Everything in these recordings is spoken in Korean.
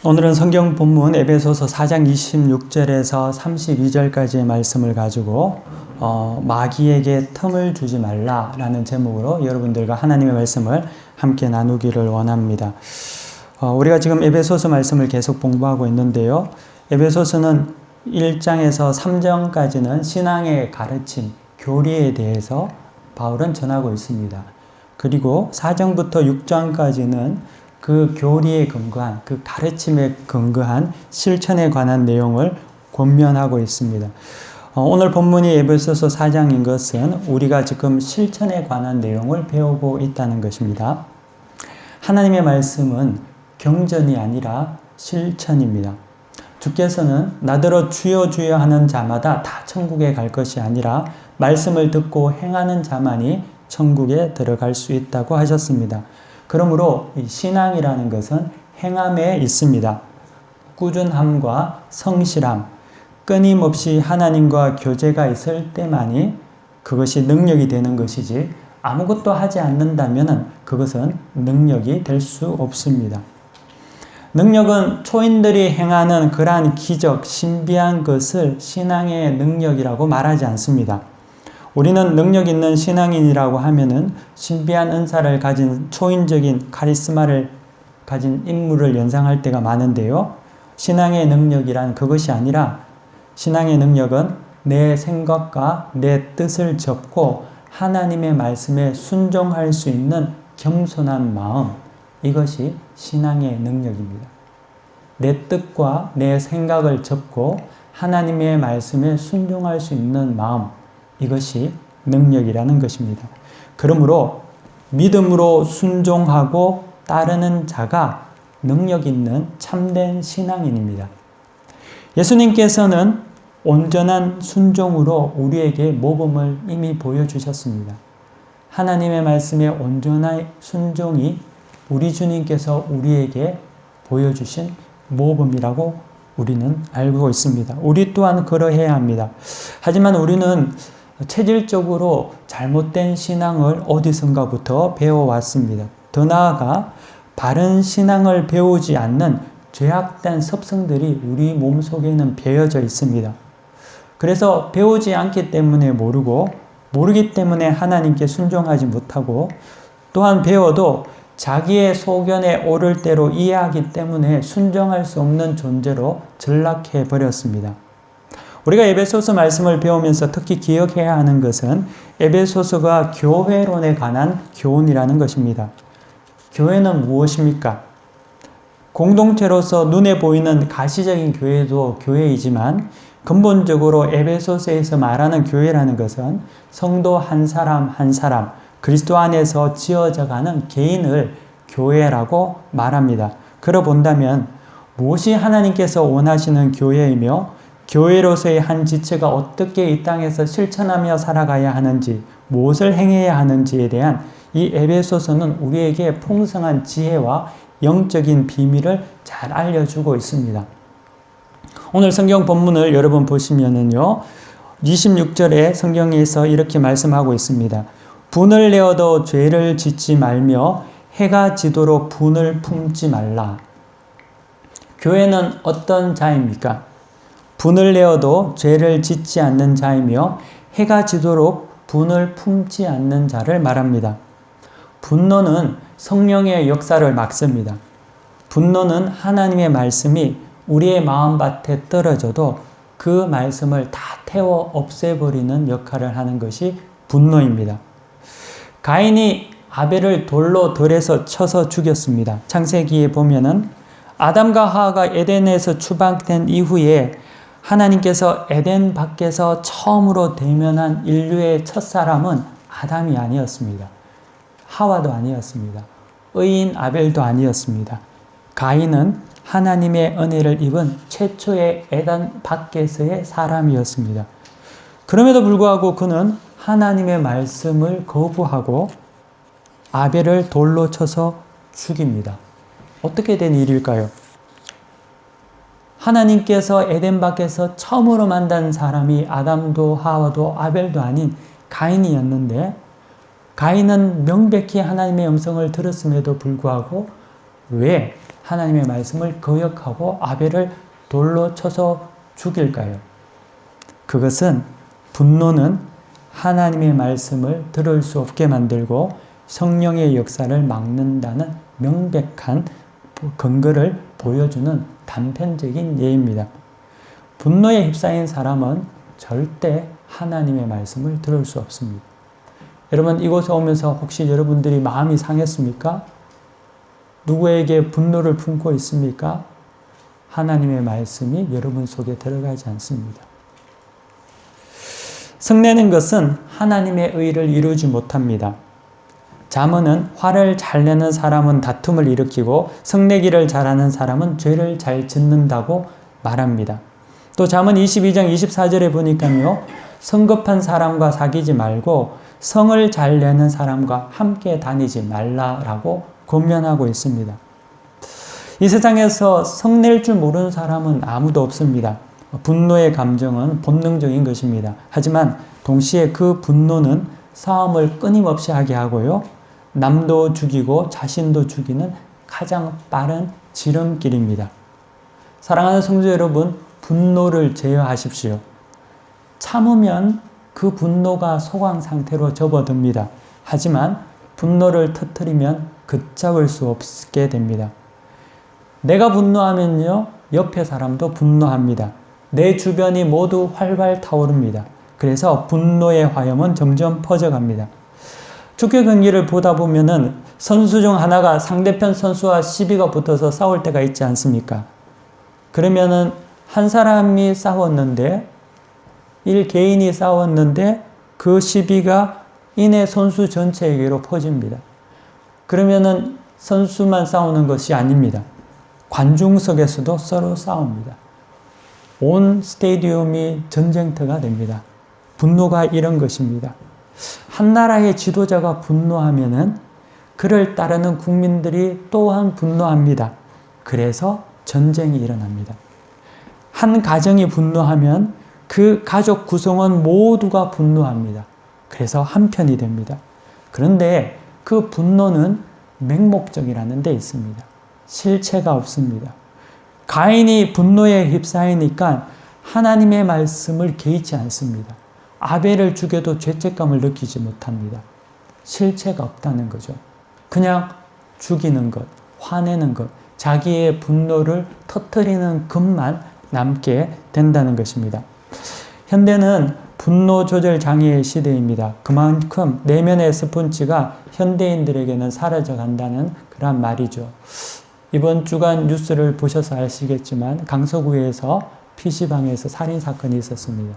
오늘은 성경 본문 에베소서 4장 26절에서 32절까지의 말씀을 가지고 마귀에게 틈을 주지 말라라는 제목으로 여러분들과 하나님의 말씀을 함께 나누기를 원합니다. 우리가 지금 에베소서 말씀을 계속 공부하고 있는데요. 에베소서는 1장에서 3장까지는 신앙의 가르침, 교리에 대해서 바울은 전하고 있습니다. 그리고 4장부터 6장까지는 그 교리에 근거한, 그 가르침에 근거한 실천에 관한 내용을 권면하고 있습니다. 오늘 본문이 에베소서 4장인 것은 우리가 지금 실천에 관한 내용을 배우고 있다는 것입니다. 하나님의 말씀은 경전이 아니라 실천입니다. 주께서는 나더러 주여 주여 하는 자마다 다 천국에 갈 것이 아니라 말씀을 듣고 행하는 자만이 천국에 들어갈 수 있다고 하셨습니다. 그러므로 이 신앙이라는 것은 행함에 있습니다. 꾸준함과 성실함, 끊임없이 하나님과 교제가 있을 때만이 그것이 능력이 되는 것이지 아무것도 하지 않는다면 그것은 능력이 될 수 없습니다. 능력은 초인들이 행하는 그러한 기적, 신비한 것을 신앙의 능력이라고 말하지 않습니다. 우리는 능력 있는 신앙인이라고 하면은 신비한 은사를 가진 초인적인 카리스마를 가진 인물을 연상할 때가 많은데요. 신앙의 능력이란 그것이 아니라 신앙의 능력은 내 생각과 내 뜻을 접고 하나님의 말씀에 순종할 수 있는 겸손한 마음, 이것이 신앙의 능력입니다. 내 뜻과 내 생각을 접고 하나님의 말씀에 순종할 수 있는 마음, 이것이 능력이라는 것입니다. 그러므로 믿음으로 순종하고 따르는 자가 능력 있는 참된 신앙인입니다. 예수님께서는 온전한 순종으로 우리에게 모범을 이미 보여주셨습니다. 하나님의 말씀에 온전한 순종이 우리 주님께서 우리에게 보여주신 모범이라고 우리는 알고 있습니다. 우리 또한 그러해야 합니다. 하지만 우리는 체질적으로 잘못된 신앙을 어디선가부터 배워왔습니다. 더 나아가 바른 신앙을 배우지 않는 죄악된 습성들이 우리 몸속에는 배어져 있습니다. 그래서 배우지 않기 때문에 모르기 때문에 하나님께 순종하지 못하고, 또한 배워도 자기의 소견에 오를 대로 이해하기 때문에 순종할 수 없는 존재로 전락해 버렸습니다. 우리가 에베소서 말씀을 배우면서 특히 기억해야 하는 것은 에베소서가 교회론에 관한 교훈이라는 것입니다. 교회는 무엇입니까? 공동체로서 눈에 보이는 가시적인 교회도 교회이지만 근본적으로 에베소서에서 말하는 교회라는 것은 성도 한 사람 한 사람, 그리스도 안에서 지어져가는 개인을 교회라고 말합니다. 그러 본다면 무엇이 하나님께서 원하시는 교회이며 교회로서의 한 지체가 어떻게 이 땅에서 실천하며 살아가야 하는지, 무엇을 행해야 하는지에 대한 이 에베소서는 우리에게 풍성한 지혜와 영적인 비밀을 잘 알려주고 있습니다. 오늘 성경 본문을 여러분 보시면은요, 26절에 성경에서 이렇게 말씀하고 있습니다. 분을 내어도 죄를 짓지 말며 해가 지도록 분을 품지 말라. 교회는 어떤 자입니까? 분을 내어도 죄를 짓지 않는 자이며 해가 지도록 분을 품지 않는 자를 말합니다. 분노는 성령의 역사를 막습니다. 분노는 하나님의 말씀이 우리의 마음밭에 떨어져도 그 말씀을 다 태워 없애버리는 역할을 하는 것이 분노입니다. 가인이 아벨을 돌로 들에서 쳐서 죽였습니다. 창세기에 보면은 아담과 하와가 에덴에서 추방된 이후에 하나님께서 에덴 밖에서 처음으로 대면한 인류의 첫사람은 아담이 아니었습니다. 하와도 아니었습니다. 의인 아벨도 아니었습니다. 가인은 하나님의 은혜를 입은 최초의 에덴 밖에서의 사람이었습니다. 그럼에도 불구하고 그는 하나님의 말씀을 거부하고 아벨을 돌로 쳐서 죽입니다. 어떻게 된 일일까요? 하나님께서 에덴 밖에서 처음으로 만든 사람이 아담도 하와도 아벨도 아닌 가인이었는데, 가인은 명백히 하나님의 음성을 들었음에도 불구하고 왜 하나님의 말씀을 거역하고 아벨을 돌로 쳐서 죽일까요? 그것은 분노는 하나님의 말씀을 들을 수 없게 만들고 성령의 역사를 막는다는 명백한 근거를 보여주는 단편적인 예입니다. 분노에 휩싸인 사람은 절대 하나님의 말씀을 들을 수 없습니다. 여러분, 이곳에 오면서 혹시 여러분들이 마음이 상했습니까? 누구에게 분노를 품고 있습니까? 하나님의 말씀이 여러분 속에 들어가지 않습니다. 성내는 것은 하나님의 의를 이루지 못합니다. 잠언은 화를 잘 내는 사람은 다툼을 일으키고 성내기를 잘하는 사람은 죄를 잘 짓는다고 말합니다. 또 잠언 22장 24절에 보니까요. 성급한 사람과 사귀지 말고 성을 잘 내는 사람과 함께 다니지 말라라고 권면하고 있습니다. 이 세상에서 성낼 줄 모르는 사람은 아무도 없습니다. 분노의 감정은 본능적인 것입니다. 하지만 동시에 그 분노는 싸움을 끊임없이 하게 하고요. 남도 죽이고 자신도 죽이는 가장 빠른 지름길입니다. 사랑하는 성도 여러분, 분노를 제어하십시오. 참으면 그 분노가 소강 상태로 접어듭니다. 하지만 분노를 터뜨리면 걷잡을 수 없게 됩니다. 내가 분노하면요, 옆에 사람도 분노합니다. 내 주변이 모두 활활 타오릅니다. 그래서 분노의 화염은 점점 퍼져갑니다. 축구 경기를 보다 보면은 선수 중 하나가 상대편 선수와 시비가 붙어서 싸울 때가 있지 않습니까? 그러면은 한 사람이 싸웠는데, 개인이 싸웠는데 그 시비가 이내 선수 전체에게로 퍼집니다. 그러면은 선수만 싸우는 것이 아닙니다. 관중석에서도 서로 싸웁니다. 온 스테디움이 전쟁터가 됩니다. 분노가 이런 것입니다. 한 나라의 지도자가 분노하면은 그를 따르는 국민들이 또한 분노합니다. 그래서 전쟁이 일어납니다. 한 가정이 분노하면 그 가족 구성원 모두가 분노합니다. 그래서 한편이 됩니다. 그런데 그 분노는 맹목적이라는 데 있습니다. 실체가 없습니다. 가인이 분노에 휩싸이니까 하나님의 말씀을 개의치 않습니다. 아벨을 죽여도 죄책감을 느끼지 못합니다. 실체가 없다는 거죠. 그냥 죽이는 것, 화내는 것, 자기의 분노를 터뜨리는 것만 남게 된다는 것입니다. 현대는 분노 조절 장애의 시대입니다. 그만큼 내면의 스폰지가 현대인들에게는 사라져 간다는 그런 말이죠. 이번 주간 뉴스를 보셔서 아시겠지만 강서구에서 PC방에서 살인사건이 있었습니다.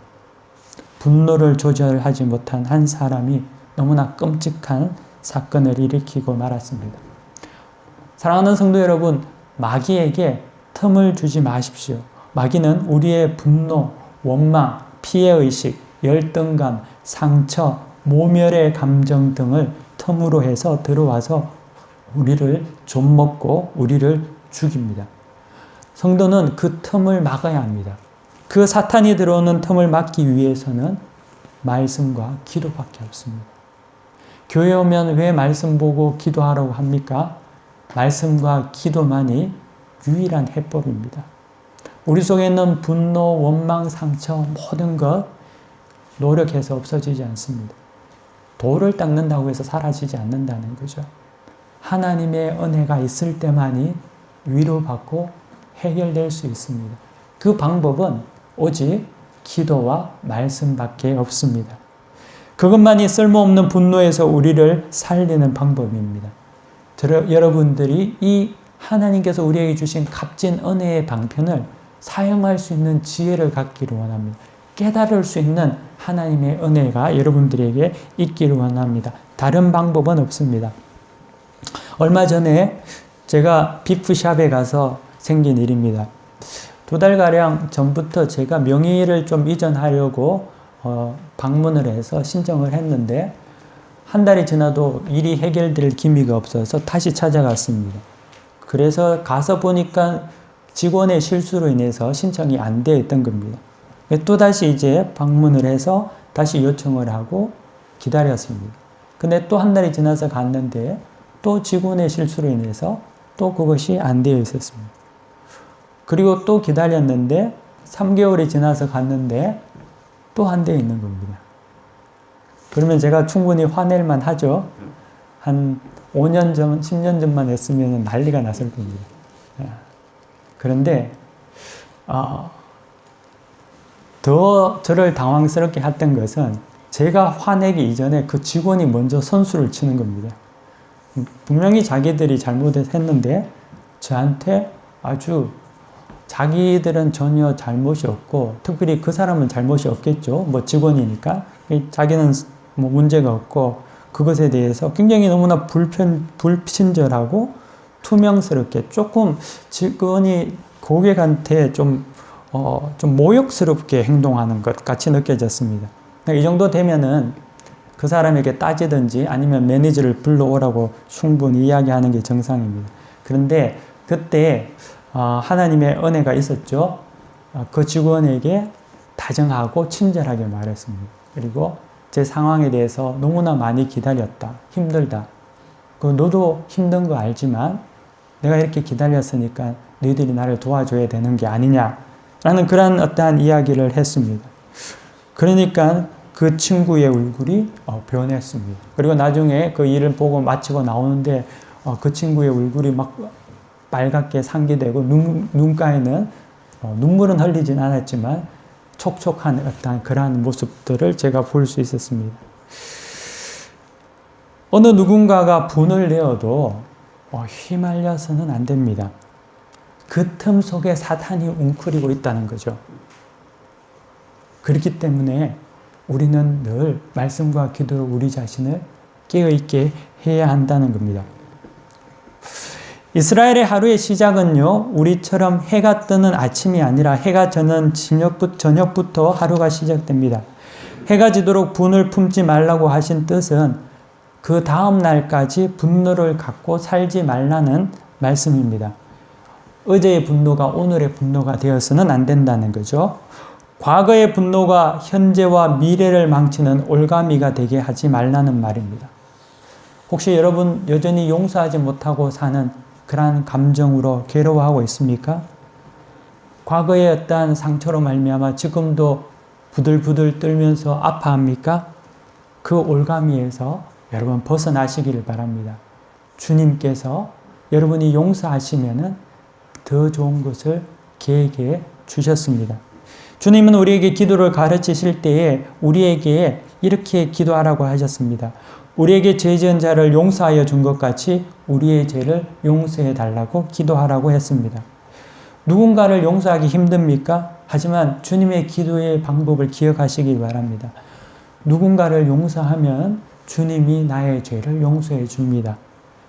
분노를 조절하지 못한 한 사람이 너무나 끔찍한 사건을 일으키고 말았습니다. 사랑하는 성도 여러분, 마귀에게 틈을 주지 마십시오. 마귀는 우리의 분노, 원망, 피해의식, 열등감, 상처, 모멸의 감정 등을 틈으로 해서 들어와서 우리를 좀먹고 우리를 죽입니다. 성도는 그 틈을 막아야 합니다. 그 사탄이 들어오는 틈을 막기 위해서는 말씀과 기도밖에 없습니다. 교회 오면 왜 말씀 보고 기도하라고 합니까? 말씀과 기도만이 유일한 해법입니다. 우리 속에 있는 분노, 원망, 상처 모든 것 노력해서 없어지지 않습니다. 돌을 닦는다고 해서 사라지지 않는다는 거죠. 하나님의 은혜가 있을 때만이 위로받고 해결될 수 있습니다. 그 방법은 오직 기도와 말씀밖에 없습니다. 그것만이 쓸모없는 분노에서 우리를 살리는 방법입니다. 여러분들이 이 하나님께서 우리에게 주신 값진 은혜의 방편을 사용할 수 있는 지혜를 갖기를 원합니다. 깨달을 수 있는 하나님의 은혜가 여러분들에게 있기를 원합니다. 다른 방법은 없습니다. 얼마 전에 제가 비프샵에 가서 생긴 일입니다. 2달가량 전부터 제가 명의를 좀 이전하려고 방문을 해서 신청을 했는데 한 달이 지나도 일이 해결될 기미가 없어서 다시 찾아갔습니다. 그래서 가서 보니까 직원의 실수로 인해서 신청이 안 되어 있던 겁니다. 또다시 이제 방문을 해서 다시 요청을 하고 기다렸습니다. 근데 또 한 달이 지나서 갔는데 또 직원의 실수로 인해서 또 그것이 안 되어 있었습니다. 그리고 또 기다렸는데 3개월이 지나서 갔는데 또 안 되어 있는 겁니다. 그러면 제가 충분히 화낼만 하죠. 한 5년 전, 10년 전만 했으면 난리가 났을 겁니다. 그런데 더 저를 당황스럽게 했던 것은 제가 화내기 이전에 그 직원이 먼저 선수를 치는 겁니다. 분명히 자기들이 잘못했는데 저한테 아주 자기들은 전혀 잘못이 없고, 특별히 그 사람은 잘못이 없겠죠. 뭐 직원이니까. 자기는 뭐 문제가 없고, 그것에 대해서 굉장히 너무나 불친절하고 투명스럽게 조금 직원이 고객한테 좀 모욕스럽게 행동하는 것 같이 느껴졌습니다. 이 정도 되면은 그 사람에게 따지든지 아니면 매니저를 불러오라고 충분히 이야기하는 게 정상입니다. 그런데 그때 하나님의 은혜가 있었죠. 그 직원에게 다정하고 친절하게 말했습니다. 그리고 제 상황에 대해서 너무나 많이 기다렸다. 힘들다. 너도 힘든 거 알지만 내가 이렇게 기다렸으니까 너희들이 나를 도와줘야 되는 게 아니냐라는 그런 어떠한 이야기를 했습니다. 그러니까 그 친구의 얼굴이 변했습니다. 그리고 나중에 그 일을 보고 마치고 나오는데 그 친구의 얼굴이 막 빨갛게 상기되고 눈가에는 눈물은 흘리진 않았지만 촉촉한 어떤 그러한 모습들을 제가 볼 수 있었습니다. 어느 누군가가 분을 내어도 휘말려서는 안 됩니다. 그 틈 속에 사탄이 웅크리고 있다는 거죠. 그렇기 때문에 우리는 늘 말씀과 기도로 우리 자신을 깨어있게 해야 한다는 겁니다. 이스라엘의 하루의 시작은요, 우리처럼 해가 뜨는 아침이 아니라 해가 저는 저녁부터 하루가 시작됩니다. 해가 지도록 분을 품지 말라고 하신 뜻은 그 다음 날까지 분노를 갖고 살지 말라는 말씀입니다. 어제의 분노가 오늘의 분노가 되어서는 안 된다는 거죠. 과거의 분노가 현재와 미래를 망치는 올가미가 되게 하지 말라는 말입니다. 혹시 여러분 여전히 용서하지 못하고 사는 그러한 감정으로 괴로워하고 있습니까? 과거의 어떠한 상처로 말미암아 지금도 부들부들 떨면서 아파합니까? 그 올가미에서 여러분 벗어나시기를 바랍니다. 주님께서 여러분이 용서하시면은 더 좋은 것을 계획해 주셨습니다. 주님은 우리에게 기도를 가르치실 때에 우리에게 이렇게 기도하라고 하셨습니다. 우리에게 죄 지은 자를 용서하여 준 것 같이 우리의 죄를 용서해 달라고 기도하라고 했습니다. 누군가를 용서하기 힘듭니까? 하지만 주님의 기도의 방법을 기억하시기 바랍니다. 누군가를 용서하면 주님이 나의 죄를 용서해 줍니다.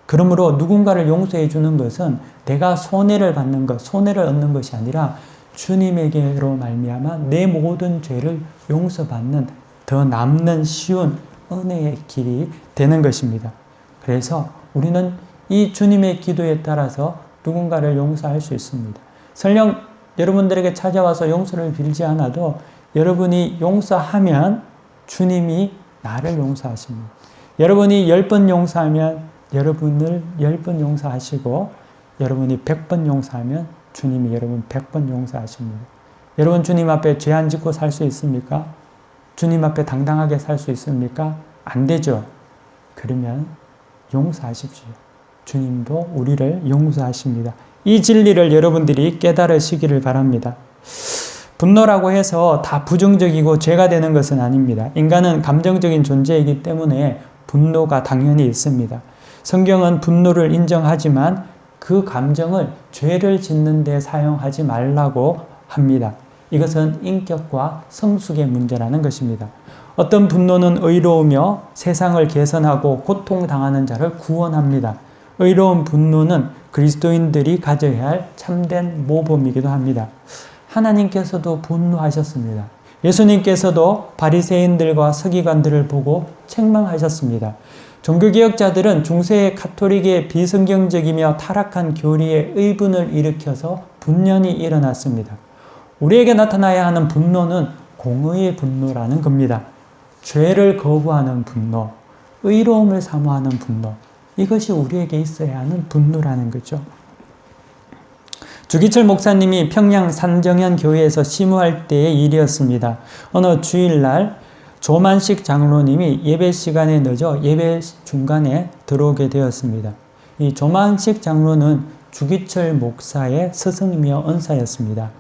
그러므로 누군가를 용서해 주는 것은 내가 손해를 받는 것, 손해를 얻는 것이 아니라 주님에게로 말미암아 내 모든 죄를 용서받는 더 남는 쉬운 은혜의 길이 되는 것입니다. 그래서 우리는 이 주님의 기도에 따라서 누군가를 용서할 수 있습니다. 설령 여러분들에게 찾아와서 용서를 빌지 않아도 여러분이 용서하면 주님이 나를 용서하십니다. 여러분이 10번 용서하면 여러분을 10번 용서하시고 여러분이 100번 용서하면 주님이 여러분 100번 용서하십니다. 여러분 주님 앞에 죄 안 짓고 살 수 있습니까? 주님 앞에 당당하게 살 수 있습니까? 안 되죠. 그러면 용서하십시오. 주님도 우리를 용서하십니다. 이 진리를 여러분들이 깨달으시기를 바랍니다. 분노라고 해서 다 부정적이고 죄가 되는 것은 아닙니다. 인간은 감정적인 존재이기 때문에 분노가 당연히 있습니다. 성경은 분노를 인정하지만 그 감정을 죄를 짓는 데 사용하지 말라고 합니다. 이것은 인격과 성숙의 문제라는 것입니다. 어떤 분노는 의로우며 세상을 개선하고 고통당하는 자를 구원합니다. 의로운 분노는 그리스도인들이 가져야 할 참된 모범이기도 합니다. 하나님께서도 분노하셨습니다. 예수님께서도 바리새인들과 서기관들을 보고 책망하셨습니다. 종교개혁자들은 중세의 카톨릭의 비성경적이며 타락한 교리에 의분을 일으켜서 분열이 일어났습니다. 우리에게 나타나야 하는 분노는 공의의 분노라는 겁니다. 죄를 거부하는 분노, 의로움을 사모하는 분노, 이것이 우리에게 있어야 하는 분노라는 거죠. 주기철 목사님이 평양 산정현 교회에서 심우할 때의 일이었습니다. 어느 주일날 조만식 장로님이 예배 시간에 늦어 예배 중간에 들어오게 되었습니다. 이 조만식 장로는 주기철 목사의 스승이며 은사였습니다.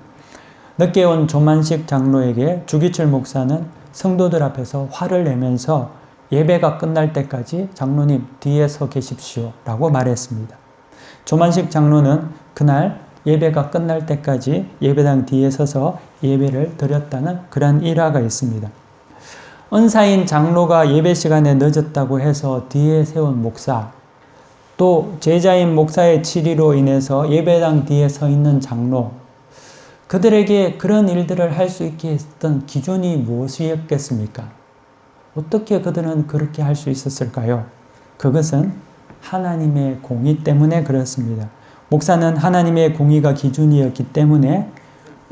늦게 온 조만식 장로에게 주기철 목사는 성도들 앞에서 화를 내면서 예배가 끝날 때까지 장로님 뒤에 서 계십시오 라고 말했습니다. 조만식 장로는 그날 예배가 끝날 때까지 예배당 뒤에 서서 예배를 드렸다는 그러한 일화가 있습니다. 은사인 장로가 예배 시간에 늦었다고 해서 뒤에 세운 목사, 또 제자인 목사의 치리로 인해서 예배당 뒤에 서 있는 장로, 그들에게 그런 일들을 할 수 있게 했던 기준이 무엇이었겠습니까? 어떻게 그들은 그렇게 할 수 있었을까요? 그것은 하나님의 공의 때문에 그렇습니다. 목사는 하나님의 공의가 기준이었기 때문에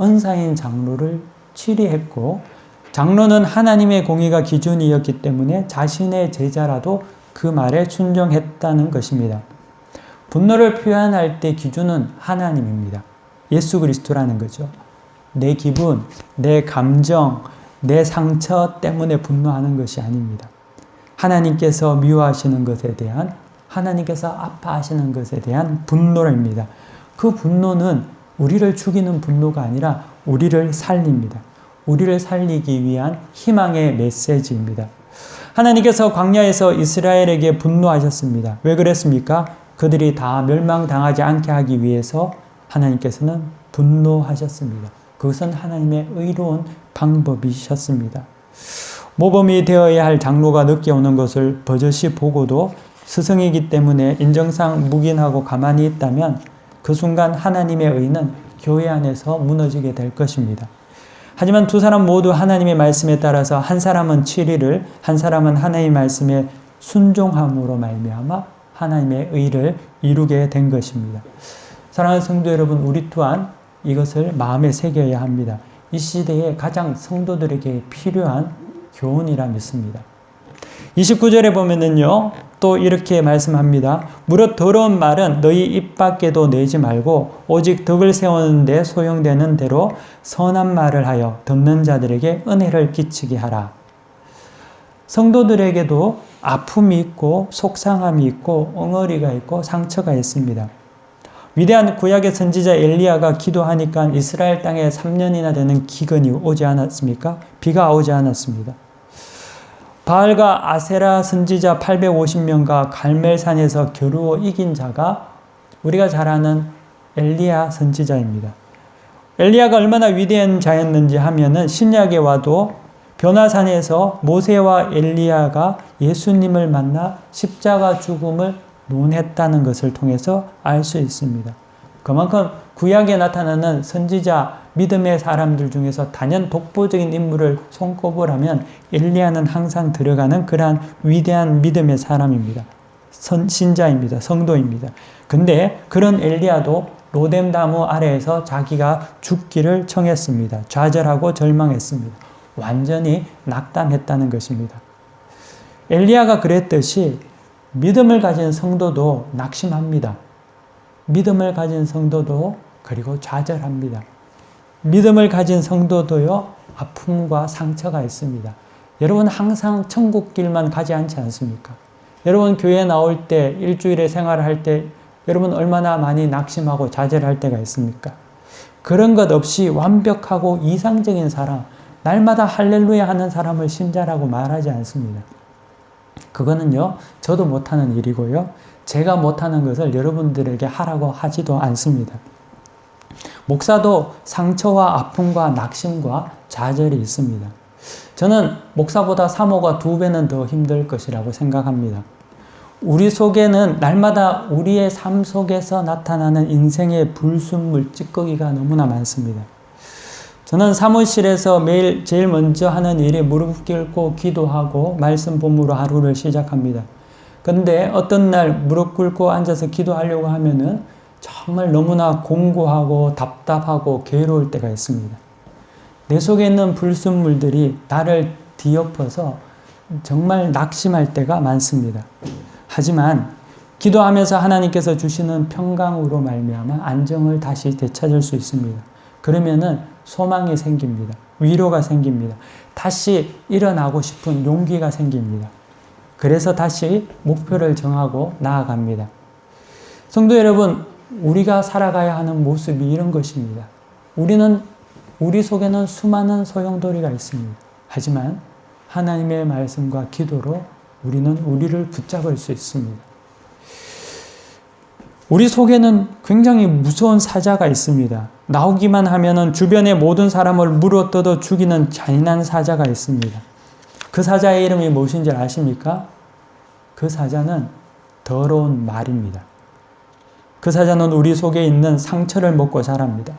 은사인 장로를 치리했고, 장로는 하나님의 공의가 기준이었기 때문에 자신의 제자라도 그 말에 순종했다는 것입니다. 분노를 표현할 때 기준은 하나님입니다. 예수 그리스도라는 거죠. 내 기분, 내 감정, 내 상처 때문에 분노하는 것이 아닙니다. 하나님께서 미워하시는 것에 대한, 하나님께서 아파하시는 것에 대한 분노입니다. 그 분노는 우리를 죽이는 분노가 아니라 우리를 살립니다. 우리를 살리기 위한 희망의 메시지입니다. 하나님께서 광야에서 이스라엘에게 분노하셨습니다. 왜 그랬습니까? 그들이 다 멸망당하지 않게 하기 위해서 하나님께서는 분노하셨습니다. 그것은 하나님의 의로운 방법이셨습니다. 모범이 되어야 할 장로가 늦게 오는 것을 버젓이 보고도 스승이기 때문에 인정상 묵인하고 가만히 있다면 그 순간 하나님의 의는 교회 안에서 무너지게 될 것입니다. 하지만 두 사람 모두 하나님의 말씀에 따라서 한 사람은 치리를, 한 사람은 하나님의 말씀에 순종함으로 말미암아 하나님의 의를 이루게 된 것입니다. 사랑하는 성도 여러분, 우리 또한 이것을 마음에 새겨야 합니다. 이 시대에 가장 성도들에게 필요한 교훈이라 믿습니다. 29절에 보면은요, 또 이렇게 말씀합니다. 무릇 더러운 말은 너희 입 밖에도 내지 말고 오직 덕을 세우는 데 소용되는 대로 선한 말을 하여 듣는 자들에게 은혜를 끼치게 하라. 성도들에게도 아픔이 있고 속상함이 있고 엉어리가 있고 상처가 있습니다. 위대한 구약의 선지자 엘리야가 기도하니까 이스라엘 땅에 3년이나 되는 기근이 오지 않았습니까? 비가 오지 않았습니다. 바알과 아세라 선지자 850명과 갈멜산에서 겨루어 이긴 자가 우리가 잘 아는 엘리야 선지자입니다. 엘리야가 얼마나 위대한 자였는지 하면은 신약에 와도 변화산에서 모세와 엘리야가 예수님을 만나 십자가 죽음을 논했다는 것을 통해서 알 수 있습니다. 그만큼 구약에 나타나는 선지자, 믿음의 사람들 중에서 단연 독보적인 인물을 손꼽으라면 엘리야는 항상 들어가는 그러한 위대한 믿음의 사람입니다. 신자입니다. 성도입니다. 근데 그런 엘리야도 로뎀나무 아래에서 자기가 죽기를 청했습니다. 좌절하고 절망했습니다. 완전히 낙담했다는 것입니다. 엘리야가 그랬듯이 믿음을 가진 성도도 낙심합니다. 믿음을 가진 성도도 그리고 좌절합니다. 믿음을 가진 성도도요, 아픔과 상처가 있습니다. 여러분 항상 천국 길만 가지 않지 않습니까? 여러분 교회 나올 때, 일주일에 생활을 할 때 여러분 얼마나 많이 낙심하고 좌절할 때가 있습니까? 그런 것 없이 완벽하고 이상적인 사람, 날마다 할렐루야 하는 사람을 신자라고 말하지 않습니다. 그거는요, 저도 못하는 일이고요. 제가 못하는 것을 여러분들에게 하라고 하지도 않습니다. 목사도 상처와 아픔과 낙심과 좌절이 있습니다. 저는 목사보다 사모가 2배는 더 힘들 것이라고 생각합니다. 우리 속에는 날마다 우리의 삶 속에서 나타나는 인생의 불순물, 찌꺼기가 너무나 많습니다. 저는 사무실에서 매일 제일 먼저 하는 일이 무릎 꿇고 기도하고 말씀 본무로 하루를 시작합니다. 근데 어떤 날 무릎 꿇고 앉아서 기도하려고 하면은 정말 너무나 공고하고 답답하고 괴로울 때가 있습니다. 내 속에 있는 불순물들이 나를 뒤엎어서 정말 낙심할 때가 많습니다. 하지만 기도하면서 하나님께서 주시는 평강으로 말미암아 안정을 다시 되찾을 수 있습니다. 그러면은 소망이 생깁니다. 위로가 생깁니다. 다시 일어나고 싶은 용기가 생깁니다. 그래서 다시 목표를 정하고 나아갑니다. 성도 여러분, 우리가 살아가야 하는 모습이 이런 것입니다. 우리 속에는 수많은 소용돌이가 있습니다. 하지만 하나님의 말씀과 기도로 우리는 우리를 붙잡을 수 있습니다. 우리 속에는 굉장히 무서운 사자가 있습니다. 나오기만 하면은 주변의 모든 사람을 물어뜯어 죽이는 잔인한 사자가 있습니다. 그 사자의 이름이 무엇인지 아십니까? 그 사자는 더러운 말입니다. 그 사자는 우리 속에 있는 상처를 먹고 자랍니다.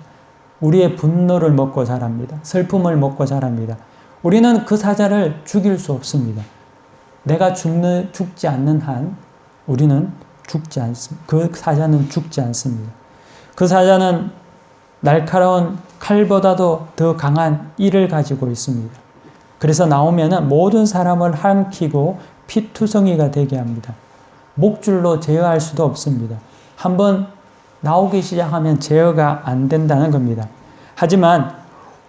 우리의 분노를 먹고 자랍니다. 슬픔을 먹고 자랍니다. 우리는 그 사자를 죽일 수 없습니다. 내가 죽지 않는 한 우리는 죽지 않습니다. 그 사자는 죽지 않습니다. 그 사자는 날카로운 칼보다도 더 강한 이를 가지고 있습니다. 그래서 나오면은 모든 사람을 함키고 피투성이가 되게 합니다. 목줄로 제어할 수도 없습니다. 한번 나오기 시작하면 제어가 안 된다는 겁니다. 하지만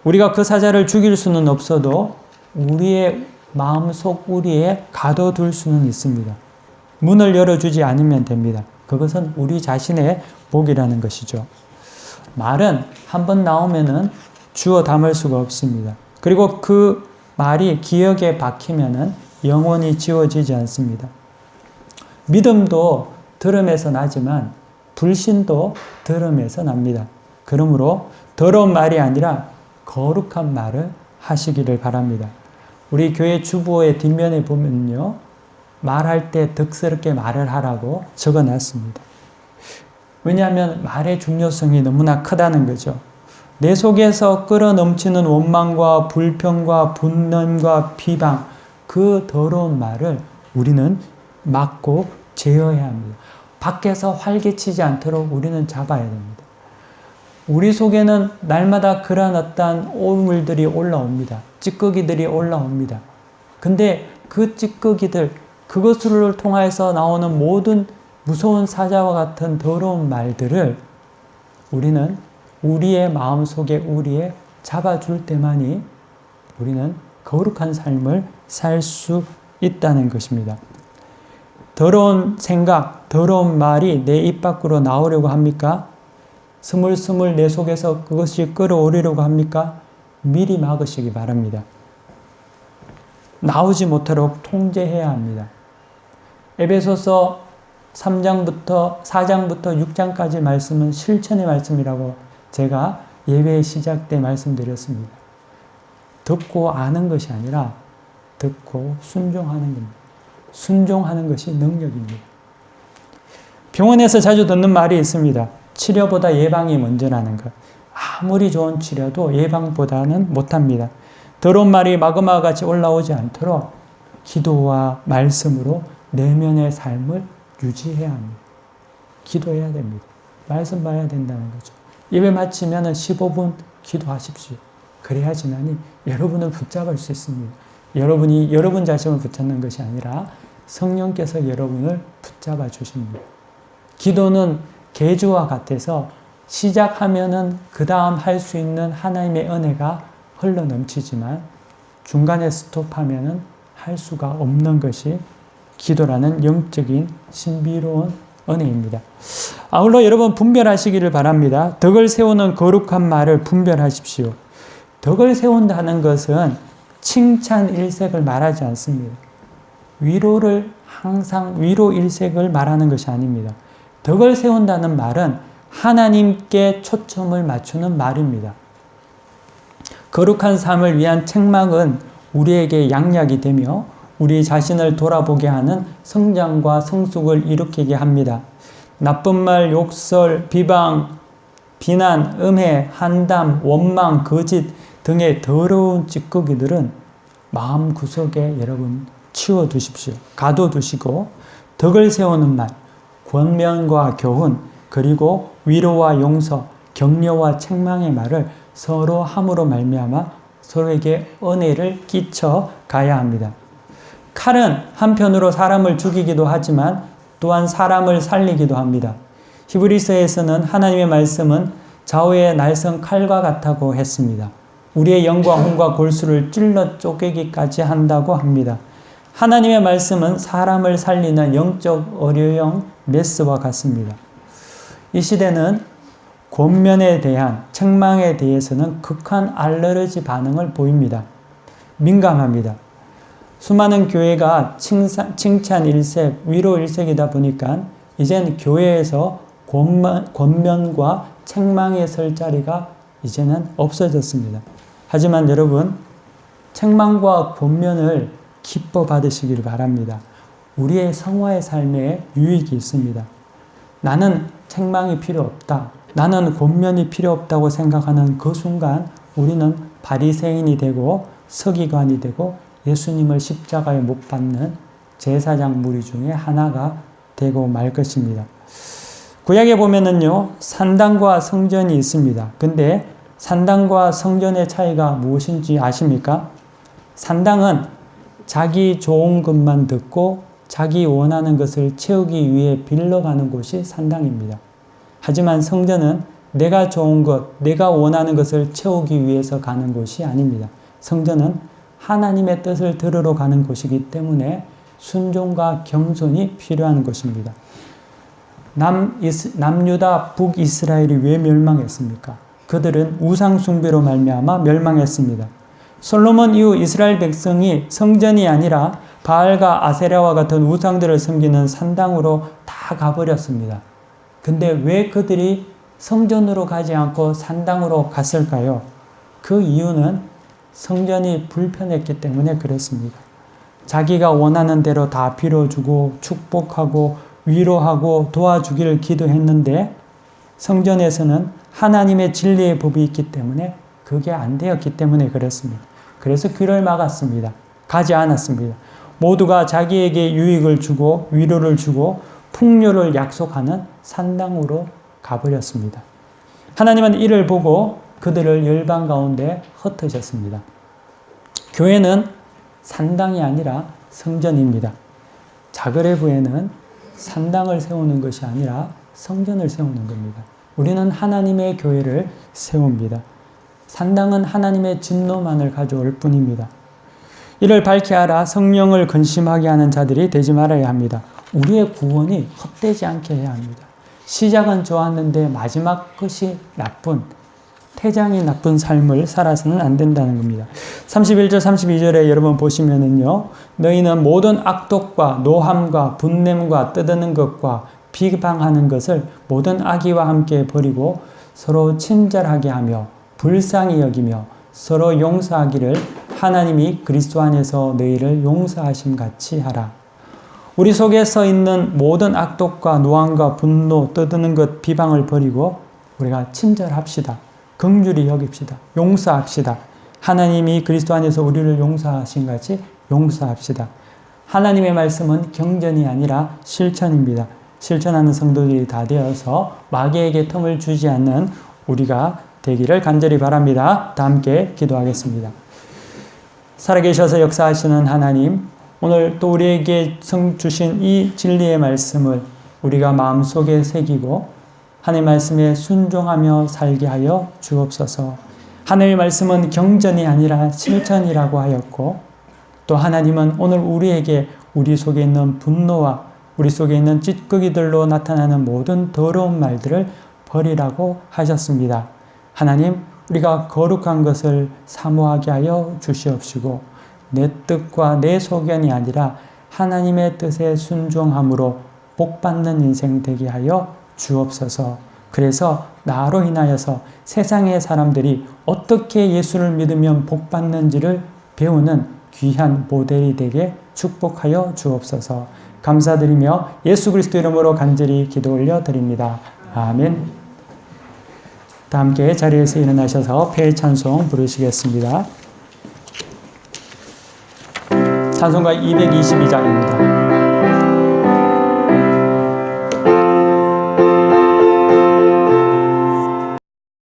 우리가 그 사자를 죽일 수는 없어도 우리의 마음속 우리에 가둬둘 수는 있습니다. 문을 열어주지 않으면 됩니다. 그것은 우리 자신의 복이라는 것이죠. 말은 한번 나오면은 주워 담을 수가 없습니다. 그리고 그 말이 기억에 박히면은 영원히 지워지지 않습니다. 믿음도 들음에서 나지만 불신도 들음에서 납니다. 그러므로 더러운 말이 아니라 거룩한 말을 하시기를 바랍니다. 우리 교회 주보의 뒷면에 보면요, 말할 때 덕스럽게 말을 하라고 적어놨습니다. 왜냐하면 말의 중요성이 너무나 크다는 거죠. 내 속에서 끌어넘치는 원망과 불평과 분노과 비방, 그 더러운 말을 우리는 막고 제어해야 합니다. 밖에서 활개치지 않도록 우리는 잡아야 됩니다. 우리 속에는 날마다 그런 어떤 오물들이 올라옵니다. 찌꺼기들이 올라옵니다. 근데 그 찌꺼기들, 그것을 통해서 나오는 모든 무서운 사자와 같은 더러운 말들을 우리는 우리의 마음속에 우리에 잡아줄 때만이 우리는 거룩한 삶을 살 수 있다는 것입니다. 더러운 생각, 더러운 말이 내 입 밖으로 나오려고 합니까? 스물스물 내 속에서 그것이 끌어오르려고 합니까? 미리 막으시기 바랍니다. 나오지 못하도록 통제해야 합니다. 에베소서 4장부터 6장까지 말씀은 실천의 말씀이라고 제가 예배 시작 때 말씀드렸습니다. 듣고 아는 것이 아니라 듣고 순종하는 겁니다. 순종하는 것이 능력입니다. 병원에서 자주 듣는 말이 있습니다. 치료보다 예방이 먼저라는 것. 아무리 좋은 치료도 예방보다는 못합니다. 더러운 말이 마그마와 같이 올라오지 않도록 기도와 말씀으로 내면의 삶을 유지해야 합니다. 기도해야 됩니다. 말씀 봐야 된다는 거죠. 예배 마치면 15분 기도하십시오. 그래야지만이 여러분을 붙잡을 수 있습니다. 여러분이 여러분 자신을 붙잡는 것이 아니라 성령께서 여러분을 붙잡아 주십니다. 기도는 계주와 같아서 시작하면은 그 다음 할 수 있는 하나님의 은혜가 흘러 넘치지만 중간에 스톱하면은 할 수가 없는 것이 기도라는 영적인 신비로운 은혜입니다. 아울러 여러분 분별하시기를 바랍니다. 덕을 세우는 거룩한 말을 분별하십시오. 덕을 세운다는 것은 칭찬 일색을 말하지 않습니다. 위로를 항상 위로 일색을 말하는 것이 아닙니다. 덕을 세운다는 말은 하나님께 초점을 맞추는 말입니다. 거룩한 삶을 위한 책망은 우리에게 양약이 되며 우리 자신을 돌아보게 하는 성장과 성숙을 일으키게 합니다. 나쁜 말, 욕설, 비방, 비난, 음해, 한담, 원망, 거짓 등의 더러운 찌꺼기들은 마음 구석에 여러분 치워두십시오. 가둬두시고 덕을 세우는 말, 권면과 교훈, 그리고 위로와 용서, 격려와 책망의 말을 서로 함으로 말미암아 서로에게 은혜를 끼쳐 가야 합니다. 칼은 한편으로 사람을 죽이기도 하지만 또한 사람을 살리기도 합니다. 히브리서에서는 하나님의 말씀은 좌우의 날선 칼과 같다고 했습니다. 우리의 영과 혼과 골수를 찔러 쪼개기까지 한다고 합니다. 하나님의 말씀은 사람을 살리는 영적 어려형 메스와 같습니다. 이 시대는 권면에 대한 책망에 대해서는 극한 알레르기 반응을 보입니다. 민감합니다. 수많은 교회가 칭찬 일색, 위로 일색이다 보니까 이젠 교회에서 권면과 책망에 설 자리가 이제는 없어졌습니다. 하지만 여러분, 책망과 권면을 기뻐 받으시길 바랍니다. 우리의 성화의 삶에 유익이 있습니다. 나는 책망이 필요 없다. 나는 권면이 필요 없다고 생각하는 그 순간 우리는 바리새인이 되고 서기관이 되고 예수님을 십자가에 못 박는 제사장 무리 중에 하나가 되고 말 것입니다. 구약에 보면은요, 산당과 성전이 있습니다. 근데 산당과 성전의 차이가 무엇인지 아십니까? 산당은 자기 좋은 것만 듣고 자기 원하는 것을 채우기 위해 빌려가는 곳이 산당입니다. 하지만 성전은 내가 좋은 것, 내가 원하는 것을 채우기 위해서 가는 곳이 아닙니다. 성전은 하나님의 뜻을 들으러 가는 곳이기 때문에 순종과 겸손이 필요한 것입니다. 남유다 북이스라엘이 왜 멸망했습니까? 그들은 우상 숭배로 말미암아 멸망했습니다. 솔로몬 이후 이스라엘 백성이 성전이 아니라 바알과 아세라와 같은 우상들을 섬기는 산당으로 다 가버렸습니다. 근데 왜 그들이 성전으로 가지 않고 산당으로 갔을까요? 그 이유는 성전이 불편했기 때문에 그렇습니다. 자기가 원하는 대로 다 빌어주고 축복하고 위로하고 도와주기를 기도했는데 성전에서는 하나님의 진리의 법이 있기 때문에 그게 안 되었기 때문에 그렇습니다. 그래서 귀를 막았습니다. 가지 않았습니다. 모두가 자기에게 유익을 주고 위로를 주고 풍요를 약속하는 산당으로 가버렸습니다. 하나님은 이를 보고 그들을 열방 가운데 흩으셨습니다. 교회는 산당이 아니라 성전입니다. 자그레브에는 산당을 세우는 것이 아니라 성전을 세우는 겁니다. 우리는 하나님의 교회를 세웁니다. 산당은 하나님의 진노만을 가져올 뿐입니다. 이를 밝히 알아 성령을 근심하게 하는 자들이 되지 말아야 합니다. 우리의 구원이 헛되지 않게 해야 합니다. 시작은 좋았는데 마지막 끝이 나쁜, 태장이 나쁜 삶을 살아서는 안 된다는 겁니다. 31절 32절에 여러분 보시면은요, 너희는 모든 악독과 노함과 분냄과 떠드는 것과 비방하는 것을 모든 악의와 함께 버리고 서로 친절하게 하며 불쌍히 여기며 서로 용서하기를 하나님이 그리스도 안에서 너희를 용서하심 같이 하라. 우리 속에 서 있는 모든 악독과 노함과 분노, 떠드는 것, 비방을 버리고 우리가 친절합시다. 긍휼히 여깁시다. 용서합시다. 하나님이 그리스도 안에서 우리를 용서하신 같이 용서합시다. 하나님의 말씀은 경전이 아니라 실천입니다. 실천하는 성도들이 다 되어서 마귀에게 틈을 주지 않는 우리가 되기를 간절히 바랍니다. 다 함께 기도하겠습니다. 살아계셔서 역사하시는 하나님, 오늘 또 우리에게 주신 이 진리의 말씀을 우리가 마음속에 새기고 하나님의 말씀에 순종하며 살게 하여 주옵소서. 하나님의 말씀은 경전이 아니라 실천이라고 하였고, 또 하나님은 오늘 우리에게 우리 속에 있는 분노와 우리 속에 있는 찌꺼기들로 나타나는 모든 더러운 말들을 버리라고 하셨습니다. 하나님, 우리가 거룩한 것을 사모하게 하여 주시옵시고 내 뜻과 내 소견이 아니라 하나님의 뜻에 순종함으로 복받는 인생 되게 하여 주옵소서. 그래서 나로 인하여서 세상의 사람들이 어떻게 예수를 믿으면 복받는지를 배우는 귀한 모델이 되게 축복하여 주옵소서. 감사드리며 예수 그리스도 이름으로 간절히 기도 올려드립니다. 아멘. 다 함께 자리에서 일어나셔서 폐 찬송 부르시겠습니다. 찬송가 222장입니다.